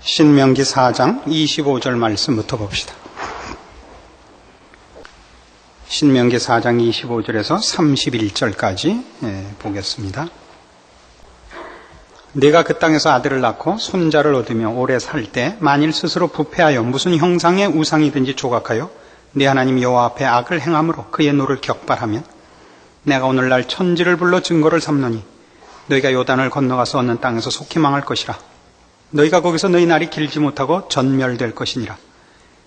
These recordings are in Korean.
신명기 4장 25절 말씀부터 봅시다. 신명기 4장 25절에서 31절까지 보겠습니다. 네가 그 땅에서 아들을 낳고 손자를 얻으며 오래 살 때 만일 스스로 부패하여 무슨 형상의 우상이든지 조각하여 네 하나님 여호와 앞에 악을 행함으로 그의 노를 격발하면 내가 오늘날 천지를 불러 증거를 삼노니 너희가 요단을 건너가서 얻는 땅에서 속히 망할 것이라. 너희가 거기서 너희 날이 길지 못하고 전멸될 것이니라.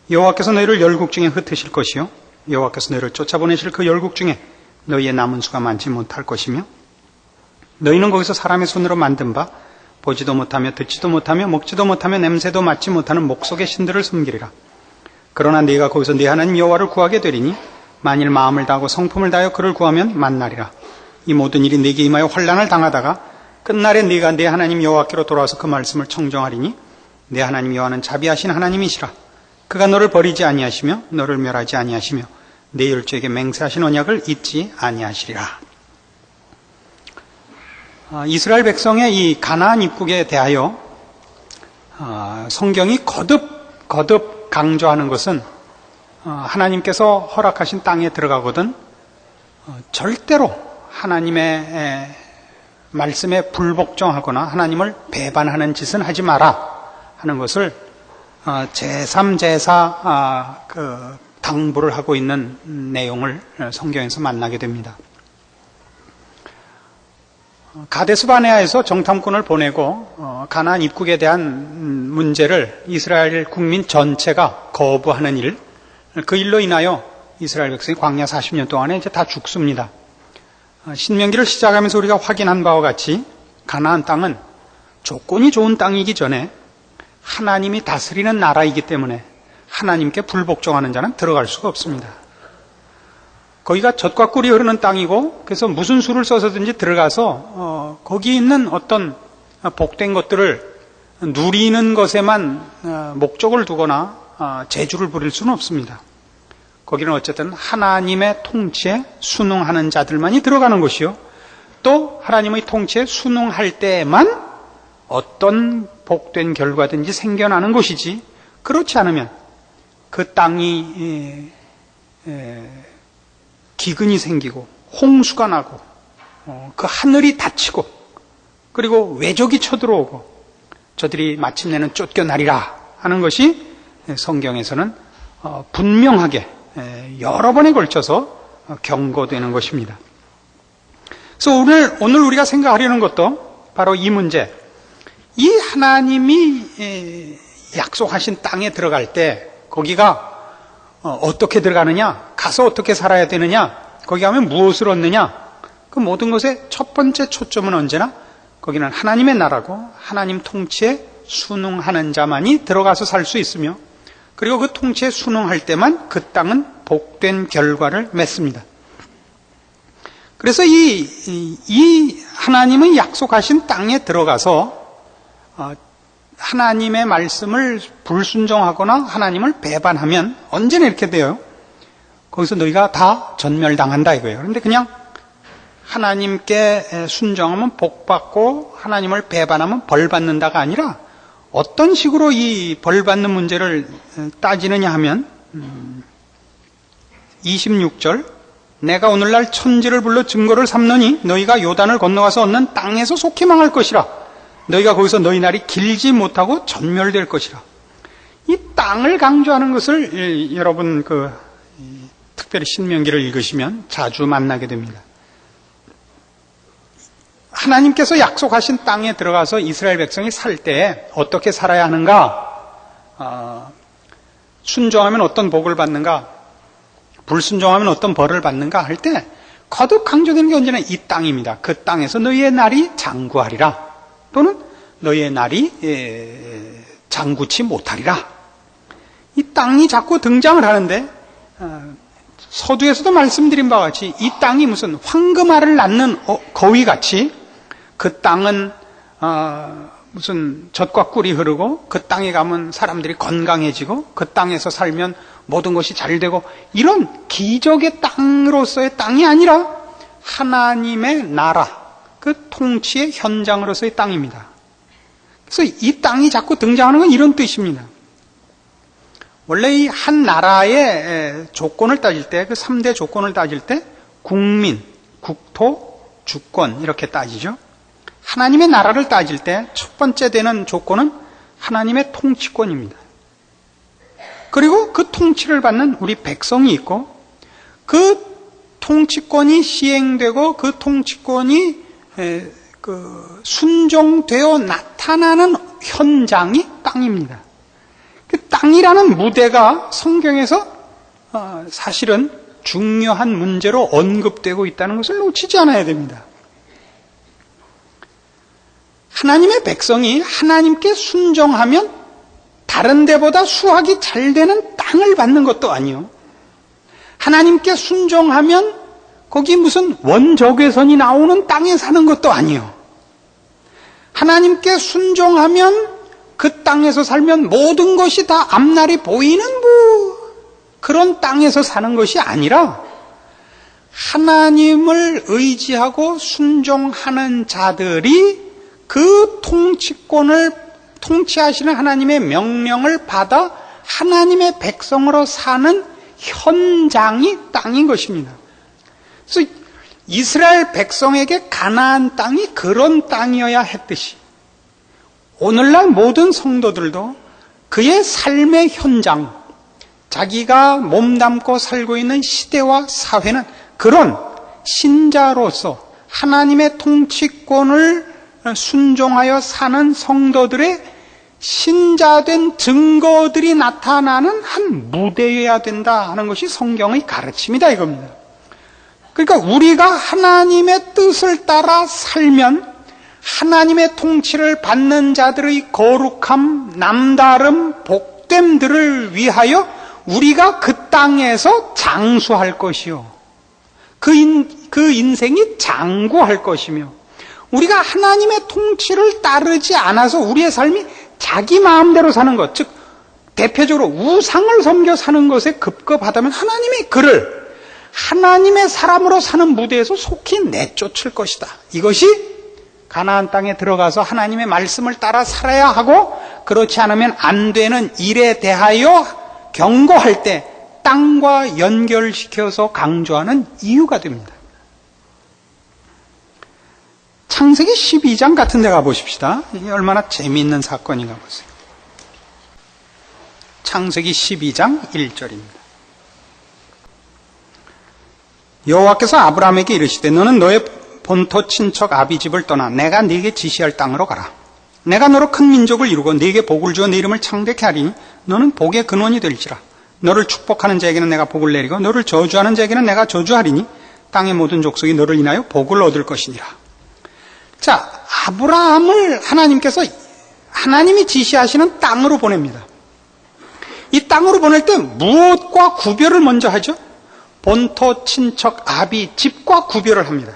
여호와께서 너희를 열국 중에 흩으실 것이요 여호와께서 너희를 쫓아보내실 그 열국 중에 너희의 남은 수가 많지 못할 것이며 너희는 거기서 사람의 손으로 만든 바 보지도 못하며 듣지도 못하며 먹지도 못하며 냄새도 맡지 못하는 목속의 신들을 섬기리라. 그러나 네가 거기서 네 하나님 여호와를 구하게 되리니 만일 마음을 다하고 성품을 다하여 그를 구하면 만나리라. 이 모든 일이 네게 임하여 환난을 당하다가 끝날에 네가 네 하나님 여호와께로 돌아와서 그 말씀을 청정하리니 네 하나님 여호와는 자비하신 하나님이시라. 그가 너를 버리지 아니하시며 너를 멸하지 아니하시며 네 열조에게 맹세하신 언약을 잊지 아니하시리라. 이스라엘 백성의 이 가나안 입국에 대하여 성경이 거듭 강조하는 것은 하나님께서 허락하신 땅에 들어가거든 절대로 하나님의 말씀에 불복종하거나 하나님을 배반하는 짓은 하지 마라 하는 것을 제3, 제4 당부를 하고 있는 내용을 성경에서 만나게 됩니다. 가데스 바네아에서 정탐꾼을 보내고 가나안 입국에 대한 문제를 이스라엘 국민 전체가 거부하는 일, 그 일로 인하여 이스라엘 백성이 광야 40년 동안에 이제 다 죽습니다. 신명기를 시작하면서 우리가 확인한 바와 같이 가나안 땅은 조건이 좋은 땅이기 전에 하나님이 다스리는 나라이기 때문에 하나님께 불복종하는 자는 들어갈 수가 없습니다. 거기가 젖과 꿀이 흐르는 땅이고 그래서 무슨 수를 써서든지 들어가서 거기 있는 어떤 복된 것들을 누리는 것에만 목적을 두거나 재주를 부릴 수는 없습니다. 거기는 어쨌든 하나님의 통치에 순응하는 자들만이 들어가는 것이요 또 하나님의 통치에 순응할 때에만 어떤 복된 결과든지 생겨나는 것이지 그렇지 않으면 그 땅이 기근이 생기고 홍수가 나고 그 하늘이 닫히고 그리고 외적이 쳐들어오고 저들이 마침내는 쫓겨나리라 하는 것이 성경에서는 분명하게 여러 번에 걸쳐서 경고되는 것입니다. 그래서 오늘 우리가 생각하려는 것도 바로 이 문제, 이 하나님이 약속하신 땅에 들어갈 때 거기가 어떻게 들어가느냐, 가서 어떻게 살아야 되느냐, 거기 가면 무엇을 얻느냐, 그 모든 것의 첫 번째 초점은 언제나 거기는 하나님의 나라고 하나님 통치에 순응하는 자만이 들어가서 살 수 있으며 그리고 그 통치에 순응할 때만 그 땅은 복된 결과를 맺습니다. 그래서 이 하나님의 약속하신 땅에 들어가서 하나님의 말씀을 불순종하거나 하나님을 배반하면 언제나 이렇게 돼요. 거기서 너희가 다 전멸당한다 이거예요. 그런데 그냥 하나님께 순종하면 복받고 하나님을 배반하면 벌받는다가 아니라 어떤 식으로 이 벌받는 문제를 따지느냐 하면 26절 내가 오늘날 천지를 불러 증거를 삼느니 너희가 요단을 건너가서 얻는 땅에서 속히 망할 것이라. 너희가 거기서 너희 날이 길지 못하고 전멸될 것이라. 이 땅을 강조하는 것을 여러분 특별히 신명기를 읽으시면 자주 만나게 됩니다. 하나님께서 약속하신 땅에 들어가서 이스라엘 백성이 살 때 어떻게 살아야 하는가, 순종하면 어떤 복을 받는가, 불순종하면 어떤 벌을 받는가 할 때 거듭 강조되는 게 언제나 이 땅입니다. 그 땅에서 너희의 날이 장구하리라. 또는 너희의 날이 장구치 못하리라. 이 땅이 자꾸 등장을 하는데 서두에서도 말씀드린 바와 같이 이 땅이 무슨 황금알을 낳는 거위같이 그 땅은 무슨 젖과 꿀이 흐르고 그 땅에 가면 사람들이 건강해지고 그 땅에서 살면 모든 것이 잘 되고 이런 기적의 땅으로서의 땅이 아니라 하나님의 나라, 그 통치의 현장으로서의 땅입니다. 그래서 이 땅이 자꾸 등장하는 건 이런 뜻입니다. 원래 이 한 나라의 조건을 따질 때, 그 3대 조건을 따질 때 국민, 국토, 주권 이렇게 따지죠. 하나님의 나라를 따질 때 첫 번째 되는 조건은 하나님의 통치권입니다. 그리고 그 통치를 받는 우리 백성이 있고, 그 통치권이 시행되고 그 통치권이 순종되어 나타나는 현장이 땅입니다. 그 땅이라는 무대가 성경에서 사실은 중요한 문제로 언급되고 있다는 것을 놓치지 않아야 됩니다. 하나님의 백성이 하나님께 순종하면 다른 데보다 수확이 잘 되는 땅을 받는 것도 아니요. 하나님께 순종하면 거기 무슨 원적외선이 나오는 땅에 사는 것도 아니요. 하나님께 순종하면 그 땅에서 살면 모든 것이 다 앞날이 보이는 그런 땅에서 사는 것이 아니라 하나님을 의지하고 순종하는 자들이 그 통치권을 통치하시는 하나님의 명령을 받아 하나님의 백성으로 사는 현장이 땅인 것입니다. 그래서 이스라엘 백성에게 가나안 땅이 그런 땅이어야 했듯이 오늘날 모든 성도들도 그의 삶의 현장, 자기가 몸담고 살고 있는 시대와 사회는 그런 신자로서 하나님의 통치권을 순종하여 사는 성도들의 신자된 증거들이 나타나는 한 무대여야 된다 하는 것이 성경의 가르침이다 이겁니다. 그러니까 우리가 하나님의 뜻을 따라 살면 하나님의 통치를 받는 자들의 거룩함, 남다름, 복됨들을 위하여 우리가 그 땅에서 장수할 것이요. 그 인생이 장구할 것이며, 우리가 하나님의 통치를 따르지 않아서 우리의 삶이 자기 마음대로 사는 것, 즉 대표적으로 우상을 섬겨 사는 것에 급급하다면 하나님이 그를 하나님의 사람으로 사는 무대에서 속히 내쫓을 것이다. 이것이 가나안 땅에 들어가서 하나님의 말씀을 따라 살아야 하고, 그렇지 않으면 안 되는 일에 대하여 경고할 때 땅과 연결시켜서 강조하는 이유가 됩니다. 창세기 12장 같은 데 가보십시다. 이게 얼마나 재미있는 사건인가 보세요. 창세기 12장 1절입니다. 여호와께서 아브라함에게 이르시되 너는 너의 본토 친척 아비 집을 떠나 내가 네게 지시할 땅으로 가라. 내가 너로 큰 민족을 이루고 네게 복을 주어 네 이름을 창대케 하리니 너는 복의 근원이 될지라. 너를 축복하는 자에게는 내가 복을 내리고 너를 저주하는 자에게는 내가 저주하리니 땅의 모든 족속이 너를 인하여 복을 얻을 것이니라. 자, 아브라함을 하나님께서 하나님이 지시하시는 땅으로 보냅니다. 이 땅으로 보낼 때 무엇과 구별을 먼저 하죠? 본토 친척 아비 집과 구별을 합니다.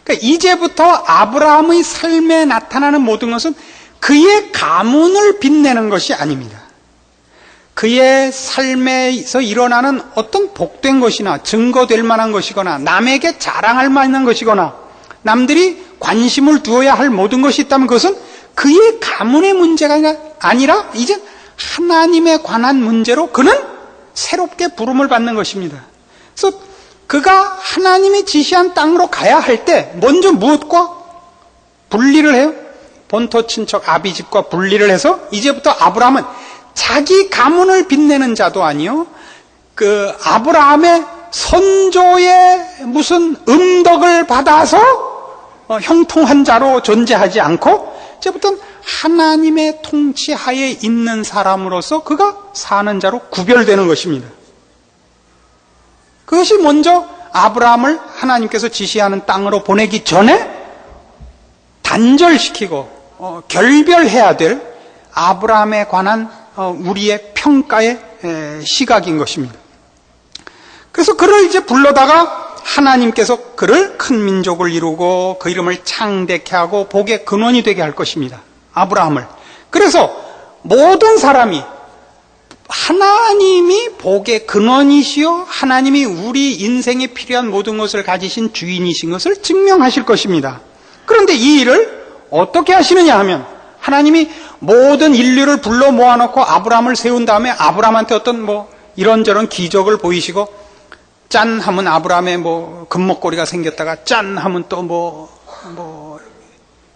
그러니까 이제부터 아브라함의 삶에 나타나는 모든 것은 그의 가문을 빛내는 것이 아닙니다. 그의 삶에서 일어나는 어떤 복된 것이나 증거될 만한 것이거나 남에게 자랑할 만한 것이거나 남들이 관심을 두어야 할 모든 것이 있다면 그것은 그의 가문의 문제가 아니라 이제 하나님에 관한 문제로 그는 새롭게 부름을 받는 것입니다. 그래서 그가 하나님이 지시한 땅으로 가야 할 때 먼저 무엇과 분리를 해요? 본토 친척 아비 집과 분리를 해서 이제부터 아브라함은 자기 가문을 빛내는 자도 아니요, 그 아브라함의 선조의 무슨 음덕을 받아서 형통한 자로 존재하지 않고 이제부터는 하나님의 통치하에 있는 사람으로서 그가 사는 자로 구별되는 것입니다. 그것이 먼저 아브라함을 하나님께서 지시하는 땅으로 보내기 전에 단절시키고 결별해야 될 아브라함에 관한 우리의 평가의 시각인 것입니다. 그래서 그를 이제 불러다가 하나님께서 그를 큰 민족을 이루고 그 이름을 창대케 하고 복의 근원이 되게 할 것입니다. 아브라함을. 그래서 모든 사람이 하나님이 복의 근원이시요 하나님이 우리 인생에 필요한 모든 것을 가지신 주인이신 것을 증명하실 것입니다. 그런데 이 일을 어떻게 하시느냐 하면 하나님이 모든 인류를 불러 모아놓고 아브라함을 세운 다음에 아브라함한테 어떤 이런저런 기적을 보이시고 짠 하면 아브라함의 금목걸이가 생겼다가 짠 하면 또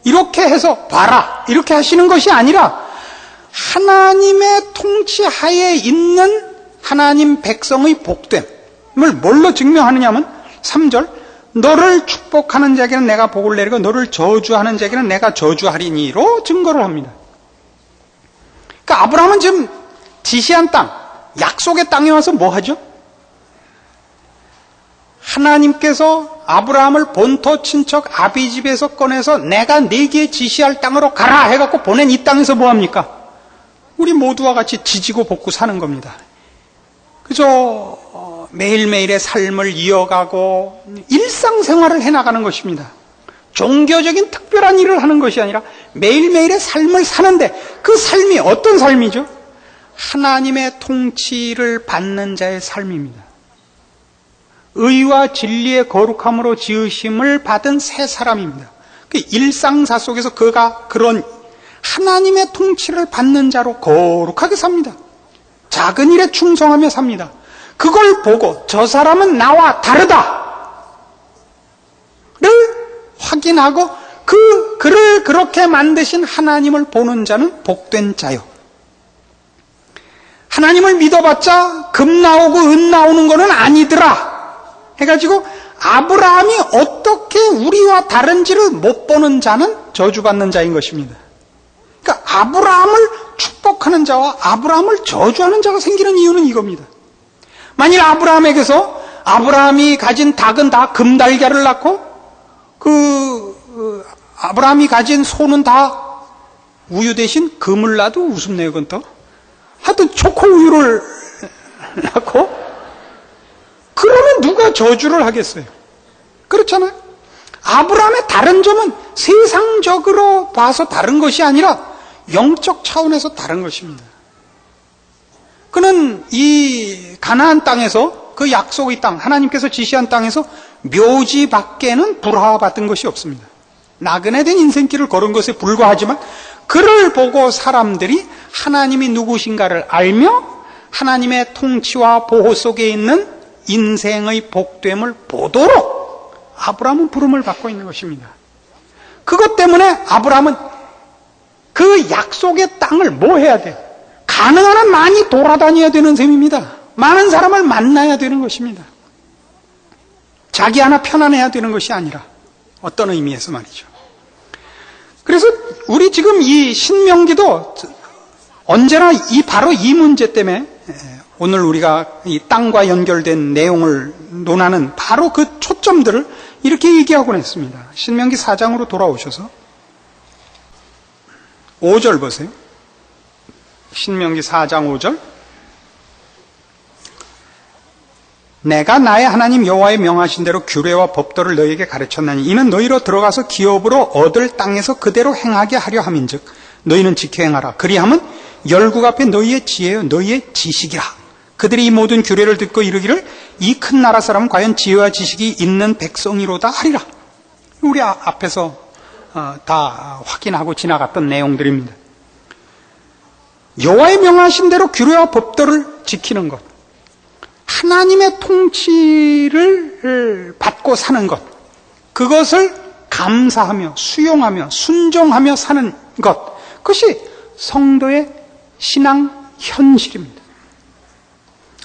이렇게 해서 봐라 이렇게 하시는 것이 아니라 하나님의 통치하에 있는 하나님 백성의 복됨을 뭘로 증명하느냐 하면 3절 너를 축복하는 자에게는 내가 복을 내리고 너를 저주하는 자에게는 내가 저주하리니로 증거를 합니다. 그러니까 아브라함은 지금 지시한 땅, 약속의 땅에 와서 뭐 하죠? 하나님께서 아브라함을 본토 친척 아비집에서 꺼내서 내가 네게 지시할 땅으로 가라 해갖고 보낸 이 땅에서 뭐 합니까? 우리 모두와 같이 지지고 볶고 사는 겁니다. 그저 매일매일의 삶을 이어가고 일상생활을 해나가는 것입니다. 종교적인 특별한 일을 하는 것이 아니라 매일매일의 삶을 사는데 그 삶이 어떤 삶이죠? 하나님의 통치를 받는 자의 삶입니다. 의와 진리의 거룩함으로 지으심을 받은 새 사람입니다. 그 일상사 속에서 그가 그런 하나님의 통치를 받는 자로 거룩하게 삽니다. 작은 일에 충성하며 삽니다. 그걸 보고 저 사람은 나와 다르다를 확인하고 그를 그렇게 만드신 하나님을 보는 자는 복된 자요. 하나님을 믿어봤자 금 나오고 은 나오는 거는 아니더라 해가지고 아브라함이 어떻게 우리와 다른지를 못 보는 자는 저주받는 자인 것입니다. 그러니까 아브라함을 축복하는 자와 아브라함을 저주하는 자가 생기는 이유는 이겁니다. 만일 아브라함에게서 아브라함이 가진 닭은 다 금달걀을 낳고 아브라함이 가진 소는 다 우유 대신 금을 낳아도 웃음네요. 그건 또 하여튼 초코 우유를 낳고 그러면 누가 저주를 하겠어요? 그렇잖아요. 아브라함의 다른 점은 세상적으로 봐서 다른 것이 아니라 영적 차원에서 다른 것입니다. 그는 이 가나안 땅에서 그 약속의 땅, 하나님께서 지시한 땅에서 묘지 밖에는 불화받은 것이 없습니다. 나그네 된 인생길을 걸은 것에 불과하지만 그를 보고 사람들이 하나님이 누구신가를 알며 하나님의 통치와 보호 속에 있는 인생의 복됨을 보도록 아브라함은 부름을 받고 있는 것입니다. 그것 때문에 아브라함은 그 약속의 땅을 뭐 해야 돼요? 가능한 한 많이 돌아다녀야 되는 셈입니다. 많은 사람을 만나야 되는 것입니다. 자기 하나 편안해야 되는 것이 아니라 어떤 의미에서 말이죠. 그래서 우리 지금 이 신명기도 언제나 바로 이 문제 때문에 오늘 우리가 이 땅과 연결된 내용을 논하는 바로 그 초점들을 이렇게 얘기하곤 했습니다. 신명기 4장으로 돌아오셔서 5절 보세요. 신명기 4장 5절 내가 나의 하나님 여호와의 명하신 대로 규례와 법도를 너희에게 가르쳤나니 이는 너희로 들어가서 기업으로 얻을 땅에서 그대로 행하게 하려 함인즉 너희는 지켜 행하라. 그리하면 열국 앞에 너희의 지혜요 너희의 지식이라. 그들이 이 모든 규례를 듣고 이르기를 이 큰 나라 사람은 과연 지혜와 지식이 있는 백성이로다 하리라. 우리 앞에서 다 확인하고 지나갔던 내용들입니다. 여호와의 명하신 대로 규례와 법도를 지키는 것, 하나님의 통치를 받고 사는 것, 그것을 감사하며 수용하며 순종하며 사는 것, 그것이 성도의 신앙 현실입니다.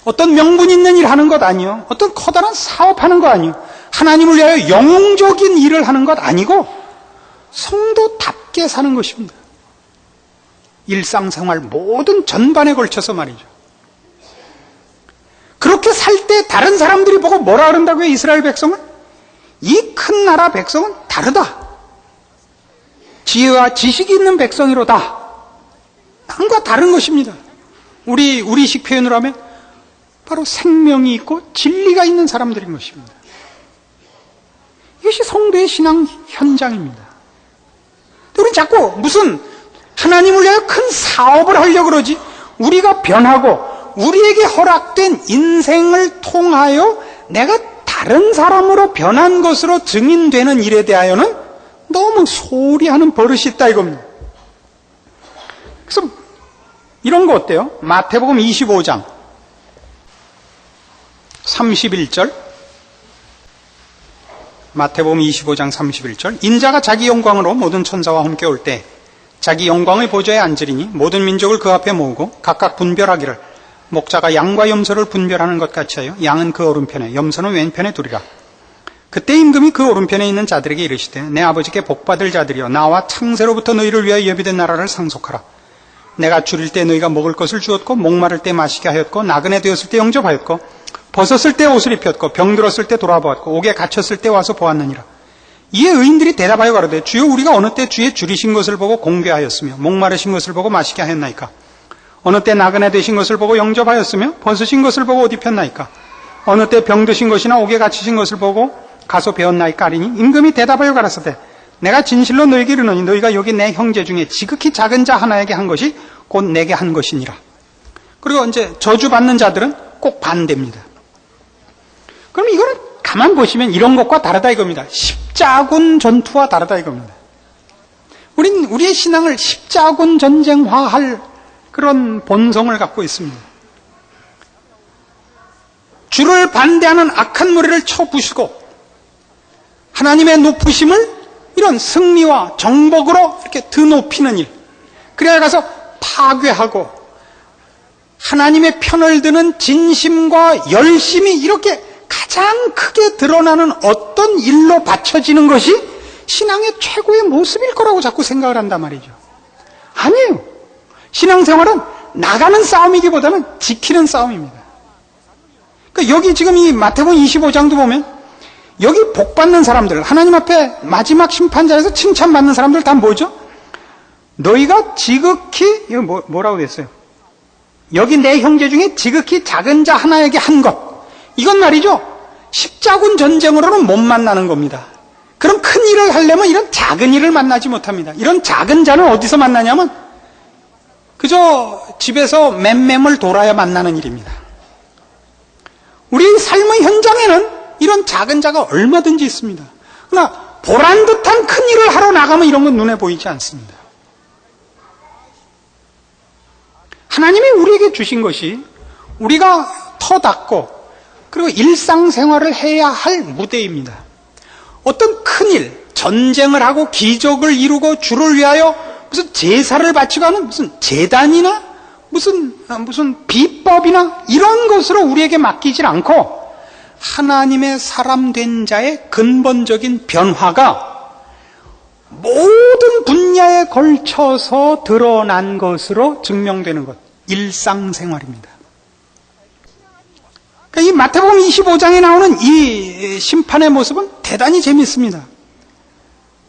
어떤 명분 있는 일 하는 것 아니요, 어떤 커다란 사업하는 거 아니요, 하나님을 위하여 영웅적인 일을 하는 것 아니고 성도답게 사는 것입니다. 일상생활 모든 전반에 걸쳐서 말이죠. 그렇게 살 때 다른 사람들이 보고 뭐라 그런다고요? 이스라엘 백성을? 이 큰 나라 백성은 다르다. 지혜와 지식이 있는 백성이로다. 남과 다른 것입니다. 우리식 표현으로 하면 바로 생명이 있고 진리가 있는 사람들인 것입니다. 이것이 성도의 신앙 현장입니다. 우리는 자꾸 무슨 하나님을 위하여 큰 사업을 하려고 그러지, 우리가 변하고 우리에게 허락된 인생을 통하여 내가 다른 사람으로 변한 것으로 증인되는 일에 대하여는 너무 소홀히 하는 버릇이 있다 이겁니다. 그래서 이런 거 어때요? 마태복음 25장 31절. 마태복음 25장 31절. 인자가 자기 영광으로 모든 천사와 함께 올 때 자기 영광의 보좌에 앉으리니 모든 민족을 그 앞에 모으고 각각 분별하기를 목자가 양과 염소를 분별하는 것 같이 하여 양은 그 오른편에 염소는 왼편에 두리라. 그때 임금이 그 오른편에 있는 자들에게 이르시되 내 아버지께 복받을 자들이여 나와 창세로부터 너희를 위하여 예비된 나라를 상속하라. 내가 줄일 때 너희가 먹을 것을 주었고 목마를 때 마시게 하였고 나그네 되었을 때 영접하였고 벗었을 때 옷을 입혔고 병들었을 때 돌아보았고 옥에 갇혔을 때 와서 보았느니라. 이에 의인들이 대답하여 가로되 주여 우리가 어느 때 주의 줄이신 것을 보고 공개하였으며 목마르신 것을 보고 마시게 하였나이까. 어느 때 나그네 되신 것을 보고 영접하였으며 벗으신 것을 보고 옷 입혔나이까. 어느 때 병드신 것이나 옥에 갇히신 것을 보고 가서 배웠나이까 하리니 임금이 대답하여 가라사대 내가 진실로 너에게 이르노니 너희가 여기 내 형제 중에 지극히 작은 자 하나에게 한 것이 곧 내게 한 것이니라. 그리고 이제 저주받는 자들은 꼭 반대입니다. 그럼 이거는 가만 보시면 이런 것과 다르다 이겁니다. 십자군 전투와 다르다 이겁니다. 우리의 신앙을 십자군 전쟁화할 그런 본성을 갖고 있습니다. 주를 반대하는 악한 무리를 쳐부수고 하나님의 높으심을 이런 승리와 정복으로 이렇게 드높이는 일. 그래야 가서 파괴하고 하나님의 편을 드는 진심과 열심이 이렇게 가장 크게 드러나는 어떤 일로 바쳐지는 것이 신앙의 최고의 모습일 거라고 자꾸 생각을 한단 말이죠. 아니에요. 신앙생활은 나가는 싸움이기보다는 지키는 싸움입니다. 그러니까 여기 지금 이 마태복음 25장도 보면 여기 복받는 사람들, 하나님 앞에 마지막 심판자에서 칭찬받는 사람들 다 뭐죠? 너희가 지극히, 이거 뭐라고 됐어요? 여기 내 형제 중에 지극히 작은 자 하나에게 한 것. 이건 말이죠. 십자군 전쟁으로는 못 만나는 겁니다. 그럼 큰 일을 하려면 이런 작은 일을 만나지 못합니다. 이런 작은 자는 어디서 만나냐면 그저 집에서 맴맴을 돌아야 만나는 일입니다. 우리 삶의 현장에는 이런 작은 자가 얼마든지 있습니다. 그러나 보란듯한 큰 일을 하러 나가면 이런 건 눈에 보이지 않습니다. 하나님이 우리에게 주신 것이 우리가 터닫고 그리고 일상생활을 해야 할 무대입니다. 어떤 큰일, 전쟁을 하고 기적을 이루고 주를 위하여 무슨 제사를 바치고 하는 무슨 제단이나 무슨 비법이나 이런 것으로 우리에게 맡기질 않고 하나님의 사람 된 자의 근본적인 변화가 모든 분야에 걸쳐서 드러난 것으로 증명되는 것, 일상생활입니다. 이 마태복음 25장에 나오는 이 심판의 모습은 대단히 재밌습니다.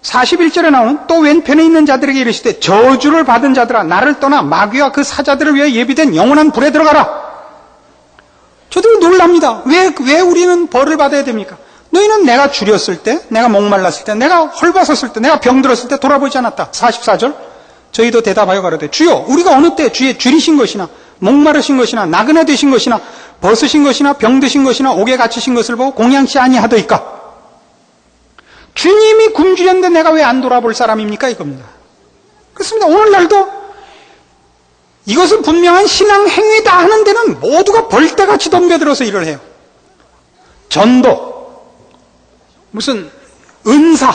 41절에 나오는 또 왼편에 있는 자들에게 이르시되 저주를 받은 자들아 나를 떠나 마귀와 그 사자들을 위해 예비된 영원한 불에 들어가라. 저도 놀랍니다. 왜 우리는 벌을 받아야 됩니까? 너희는 내가 줄였을 때, 내가 목말랐을 때, 내가 헐벗었을 때, 내가 병들었을 때 돌아보지 않았다. 44절 저희도 대답하여 가로되 주여 우리가 어느 때 주의 줄이신 것이나 목마르신 것이나 나그네 되신 것이나 벗으신 것이나 병드신 것이나 옥에 갇히신 것을 보고 공양치 아니하더이까. 주님이 굶주렸는데 내가 왜 안 돌아볼 사람입니까? 이겁니다. 그렇습니다. 오늘날도 이것은 분명한 신앙 행위다 하는 데는 모두가 벌떼같이 덤벼들어서 일을 해요. 전도, 무슨 은사,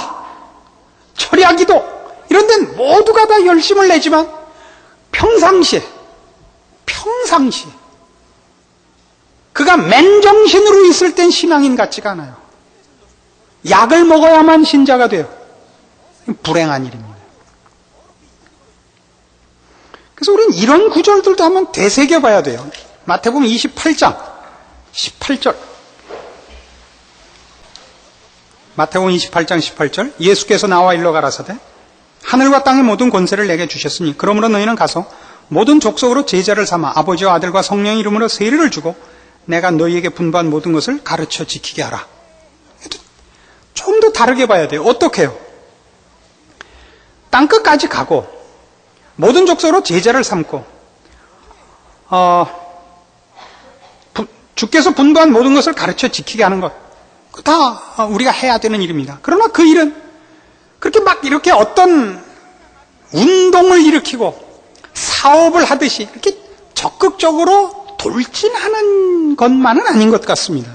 철야기도 이런 데는 모두가 다 열심을 내지만 평상시에 그가 맨정신으로 있을 땐 신앙인 같지가 않아요. 약을 먹어야만 신자가 돼요. 불행한 일입니다. 그래서 우리는 이런 구절들도 한번 되새겨봐야 돼요. 마태복음 28장 18절. 마태복음 28장 18절. 예수께서 나와 일러 가라사대 하늘과 땅의 모든 권세를 내게 주셨으니 그러므로 너희는 가서 모든 족속으로 제자를 삼아 아버지와 아들과 성령의 이름으로 세례를 주고 내가 너희에게 분부한 모든 것을 가르쳐 지키게 하라. 좀 더 다르게 봐야 돼요. 어떻게 해요? 땅끝까지 가고 모든 족속으로 제자를 삼고 주께서 분부한 모든 것을 가르쳐 지키게 하는 것, 다 우리가 해야 되는 일입니다. 그러나 그 일은 그렇게 막 이렇게 어떤 운동을 일으키고 사업을 하듯이 이렇게 적극적으로 돌진하는 것만은 아닌 것 같습니다.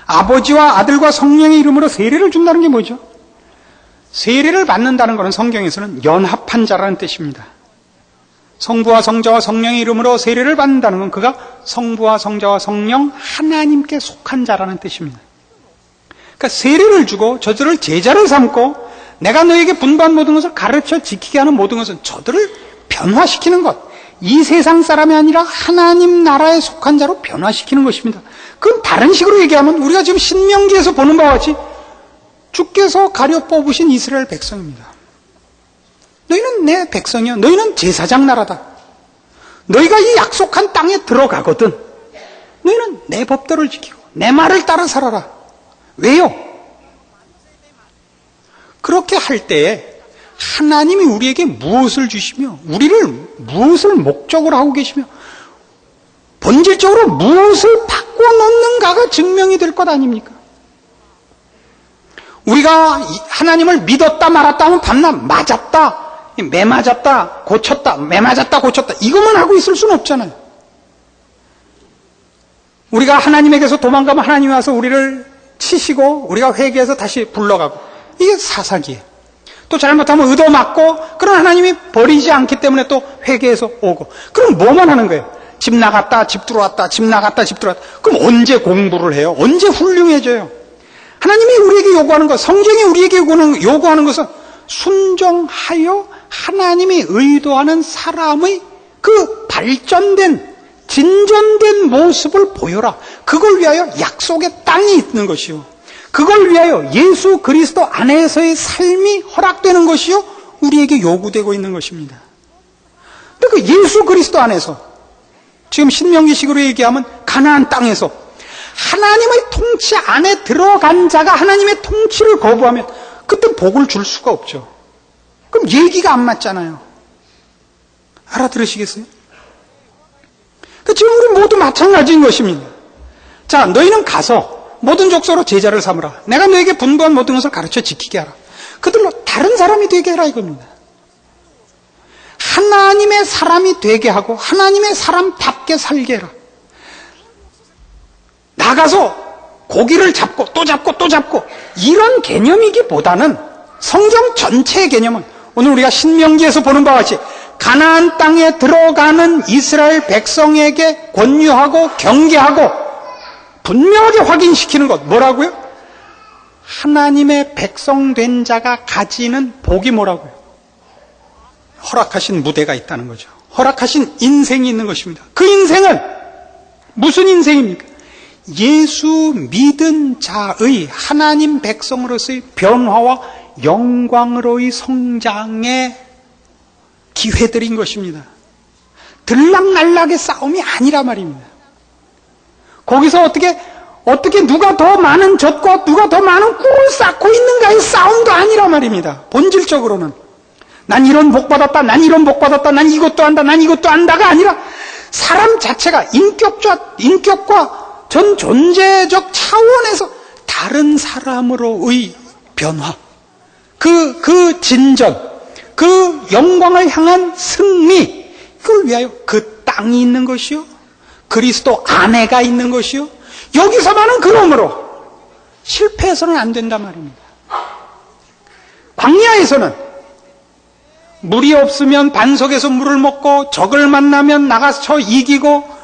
아버지와 아들과 성령의 이름으로 세례를 준다는 게 뭐죠? 세례를 받는다는 것은 성경에서는 연합한 자라는 뜻입니다. 성부와 성자와 성령의 이름으로 세례를 받는다는 건 그가 성부와 성자와 성령 하나님께 속한 자라는 뜻입니다. 그러니까 세례를 주고 저들을 제자를 삼고 내가 너에게 분부한 모든 것을 가르쳐 지키게 하는 모든 것은 저들을 변화시키는 것, 이 세상 사람이 아니라 하나님 나라에 속한 자로 변화시키는 것입니다. 그건 다른 식으로 얘기하면 우리가 지금 신명기에서 보는 바와 같이 주께서 가려 뽑으신 이스라엘 백성입니다. 너희는 내 백성이야. 너희는 제사장 나라다. 너희가 이 약속한 땅에 들어가거든 너희는 내 법도를 지키고 내 말을 따라 살아라. 왜요? 그렇게 할 때에 하나님이 우리에게 무엇을 주시며 우리를 무엇을 목적으로 하고 계시며 본질적으로 무엇을 바꿔놓는가가 증명이 될 것 아닙니까? 우리가 하나님을 믿었다 말았다 하면 밤낮 맞았다, 매맞았다, 고쳤다, 매맞았다, 고쳤다 이것만 하고 있을 수는 없잖아요. 우리가 하나님에게서 도망가면 하나님이 와서 우리를 치시고 우리가 회개해서 다시 불러가고 이게 사사기예요. 또 잘못하면 얻어맞고 그런 하나님이 버리지 않기 때문에 또 회개해서 오고 그럼 뭐만 하는 거예요? 집 나갔다 집 들어왔다 집 나갔다 집 들어왔다. 그럼 언제 공부를 해요? 언제 훌륭해져요? 하나님이 우리에게 요구하는 것, 성경이 우리에게 요구하는 것은 순종하여 하나님이 의도하는 사람의 그 발전된 진전된 모습을 보여라. 그걸 위하여 약속의 땅이 있는 것이요, 그걸 위하여 예수 그리스도 안에서의 삶이 허락되는 것이요 우리에게 요구되고 있는 것입니다. 근데 그 예수 그리스도 안에서 지금 신명기식으로 얘기하면 가나안 땅에서 하나님의 통치 안에 들어간 자가 하나님의 통치를 거부하면 그때 복을 줄 수가 없죠. 그럼 얘기가 안 맞잖아요. 알아들으시겠어요? 지금 우리 모두 마찬가지인 것입니다. 자, 너희는 가서 모든 족속으로 제자를 삼으라. 내가 너에게 분부한 모든 것을 가르쳐 지키게 하라. 그들로 다른 사람이 되게 하라 이겁니다. 하나님의 사람이 되게 하고 하나님의 사람답게 살게 해라. 나가서 고기를 잡고 또 잡고 또 잡고 이런 개념이기보다는 성경 전체의 개념은 오늘 우리가 신명기에서 보는 바와 같이 가나안 땅에 들어가는 이스라엘 백성에게 권유하고 경계하고 분명하게 확인시키는 것, 뭐라고요? 하나님의 백성 된 자가 가지는 복이 뭐라고요? 허락하신 무대가 있다는 거죠. 허락하신 인생이 있는 것입니다. 그 인생은 무슨 인생입니까? 예수 믿은 자의 하나님 백성으로서의 변화와 영광으로의 성장의 기회들인 것입니다. 들락날락의 싸움이 아니라 말입니다. 거기서 어떻게 누가 더 많은 젖과 누가 더 많은 꿀을 쌓고 있는가의 싸움도 아니라 말입니다. 본질적으로는 난 이런 복 받았다, 난 이런 복 받았다, 난 이것도 한다, 난 이것도 한다가 아니라 사람 자체가 인격과 전 존재적 차원에서 다른 사람으로의 변화, 그 진전, 그 영광을 향한 승리, 그걸 위하여 그 땅이 있는 것이요, 그리스도 안에가 있는 것이요, 여기서만은 그러므로 실패해서는 안 된단 말입니다. 광야에서는 물이 없으면 반석에서 물을 먹고 적을 만나면 나가서 이기고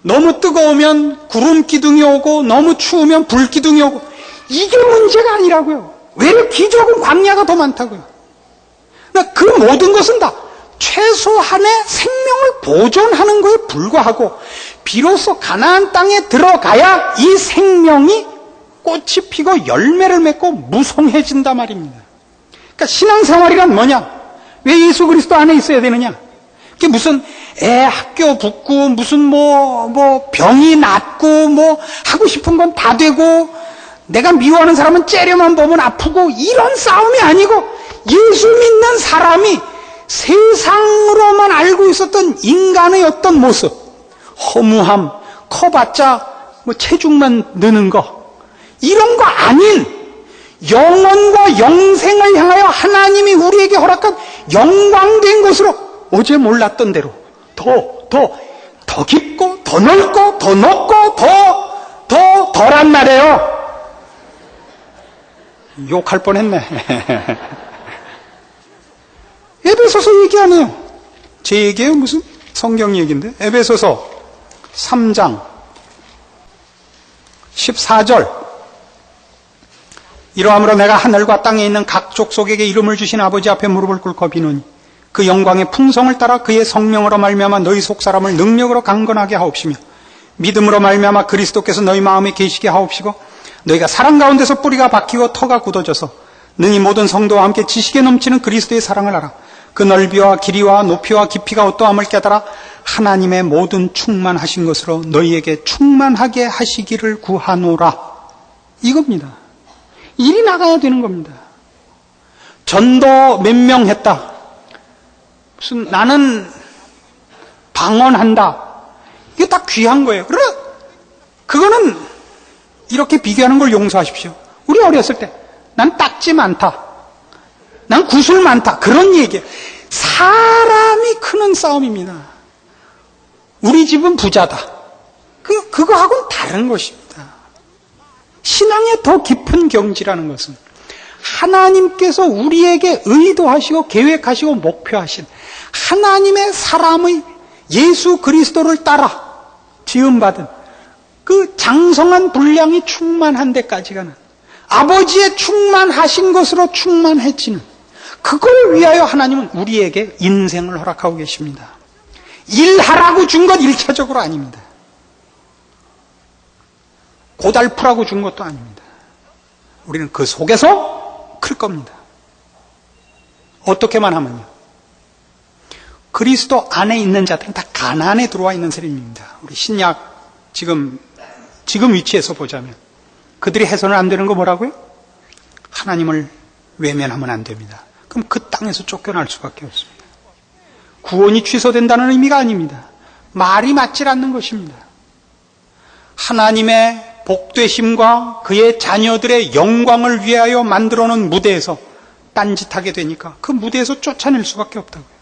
너무 뜨거우면 구름 기둥이 오고 너무 추우면 불 기둥이 오고 이게 문제가 아니라고요. 왜 기적은 광야가 더 많다고요. 그러니까 그 모든 것은 다 최소한의 생명을 보존하는 것에 불과하고 비로소 가나안 땅에 들어가야 이 생명이 꽃이 피고 열매를 맺고 무성해진단 말입니다. 그러니까 신앙생활이란 뭐냐? 왜 예수 그리스도 안에 있어야 되느냐? 그게 무슨 애 학교 붙고 무슨 병이 낫고 하고 싶은 건 다 되고 내가 미워하는 사람은 째려만 보면 아프고 이런 싸움이 아니고 예수 믿는 사람이 세상으로만 알고 있었던 인간의 어떤 모습, 허무함, 커봤자 체중만 느는 거 이런 거 아닌 영원과 영생을 향하여 하나님이 우리에게 허락한 영광된 것으로 어제 몰랐던 대로 더 깊고 더 넓고 더 높고 더 덜한 말이에요. 욕할 뻔했네. 에베소서 얘기 아니에요. 제 얘기예요? 무슨 성경 얘기인데? 에베소서 3장 14절. 이러함으로 내가 하늘과 땅에 있는 각 족속에게 이름을 주신 아버지 앞에 무릎을 꿇고 비노니 그 영광의 풍성을 따라 그의 성령으로 말미암아 너희 속사람을 능력으로 강건하게 하옵시며 믿음으로 말미암아 그리스도께서 너희 마음에 계시게 하옵시고 너희가 사랑 가운데서 뿌리가 박히고 터가 굳어져서 능히 모든 성도와 함께 지식에 넘치는 그리스도의 사랑을 알아 그 넓이와 길이와 높이와 깊이가 어떠함을 깨달아 하나님의 모든 충만하신 것으로 너희에게 충만하게 하시기를 구하노라. 이겁니다. 일이 나가야 되는 겁니다. 전도 몇 명 했다. 무슨 나는 방언한다. 이게 다 귀한 거예요. 그러나 그거는 이렇게 비교하는 걸 용서하십시오. 우리 어렸을 때 난 딱지 많다. 난 구슬 많다. 그런 얘기예요. 사람이 크는 싸움입니다. 우리 집은 부자다. 그거하고는 다른 것입니다. 신앙의 더 깊은 경지라는 것은 하나님께서 우리에게 의도하시고 계획하시고 목표하신 하나님의 사람의 예수 그리스도를 따라 지음받은 그 장성한 분량이 충만한 데까지 가는 아버지의 충만하신 것으로 충만해지는 그걸 위하여 하나님은 우리에게 인생을 허락하고 계십니다. 일하라고 준 것 1차적으로 아닙니다. 고달프라고 준 것도 아닙니다. 우리는 그 속에서 클 겁니다. 어떻게만 하면요. 그리스도 안에 있는 자들은 다 가나안에 들어와 있는 사람입니다. 우리 신약 지금 위치에서 보자면 그들이 해서는 안 되는 거 뭐라고요? 하나님을 외면하면 안 됩니다. 그럼 그 땅에서 쫓겨날 수밖에 없습니다. 구원이 취소된다는 의미가 아닙니다. 말이 맞질 않는 것입니다. 하나님의 복되심과 그의 자녀들의 영광을 위하여 만들어놓은 무대에서 딴짓하게 되니까 그 무대에서 쫓아낼 수밖에 없다고요.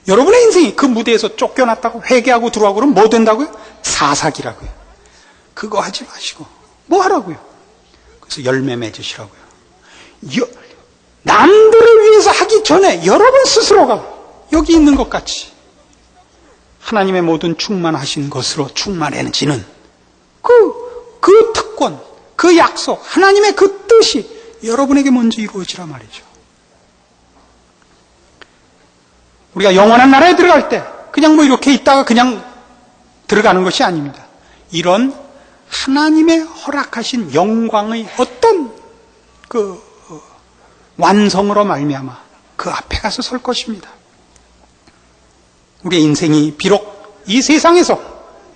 여러분의 인생이 그 무대에서 쫓겨났다고 회개하고 들어가고 그러면 뭐 된다고요? 사사기라고요. 그거 하지 마시고 뭐 하라고요? 그래서 열매 맺으시라고요. 남들을 위해서 하기 전에 여러분 스스로가 여기 있는 것 같이 하나님의 모든 충만하신 것으로 충만해지는 그 특권, 그 약속, 하나님의 그 뜻이 여러분에게 먼저 이루어지라 말이죠. 우리가 영원한 나라에 들어갈 때 그냥 뭐 이렇게 있다가 그냥 들어가는 것이 아닙니다. 이런 하나님의 허락하신 영광의 어떤 그 완성으로 말미암아 그 앞에 가서 설 것입니다. 우리의 인생이 비록 이 세상에서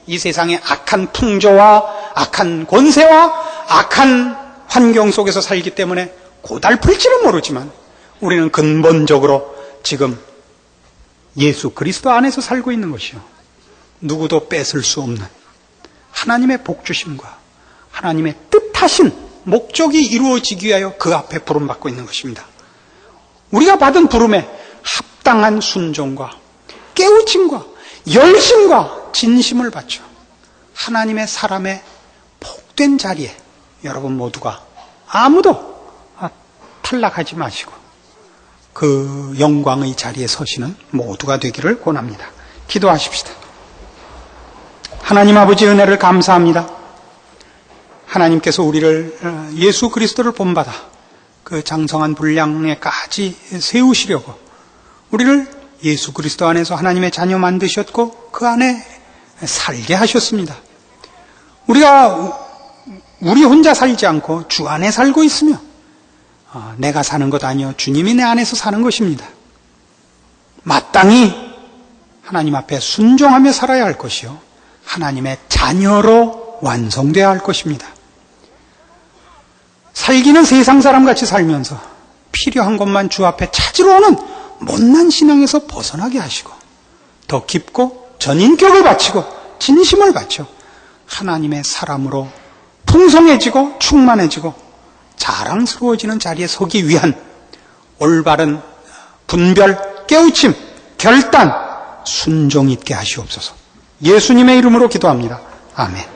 이 세상의 악한 풍조와 악한 권세와 악한 환경 속에서 살기 때문에 고달플지는 모르지만 우리는 근본적으로 지금 예수 그리스도 안에서 살고 있는 것이요. 누구도 뺏을 수 없는 하나님의 복주심과 하나님의 뜻하신 목적이 이루어지기 위하여 그 앞에 부름받고 있는 것입니다. 우리가 받은 부름에 합당한 순종과 깨우침과 열심과 진심을 바쳐 하나님의 사람의 복된 자리에 여러분 모두가 아무도 탈락하지 마시고 그 영광의 자리에 서시는 모두가 되기를 권합니다. 기도하십시다. 하나님 아버지 은혜를 감사합니다. 하나님께서 우리를 예수 그리스도를 본받아 그 장성한 분량에까지 세우시려고 우리를 예수 그리스도 안에서 하나님의 자녀 만드셨고 그 안에 살게 하셨습니다. 우리가 우리 혼자 살지 않고 주 안에 살고 있으며 내가 사는 것 아니요 주님이 내 안에서 사는 것입니다. 마땅히 하나님 앞에 순종하며 살아야 할 것이요 하나님의 자녀로 완성되어야 할 것입니다. 살기는 세상 사람같이 살면서 필요한 것만 주 앞에 찾으러 오는 못난 신앙에서 벗어나게 하시고 더 깊고 전인격을 바치고 진심을 바쳐 하나님의 사람으로 풍성해지고 충만해지고 자랑스러워지는 자리에 서기 위한 올바른 분별, 깨우침, 결단 순종 있게 하시옵소서. 예수님의 이름으로 기도합니다. 아멘.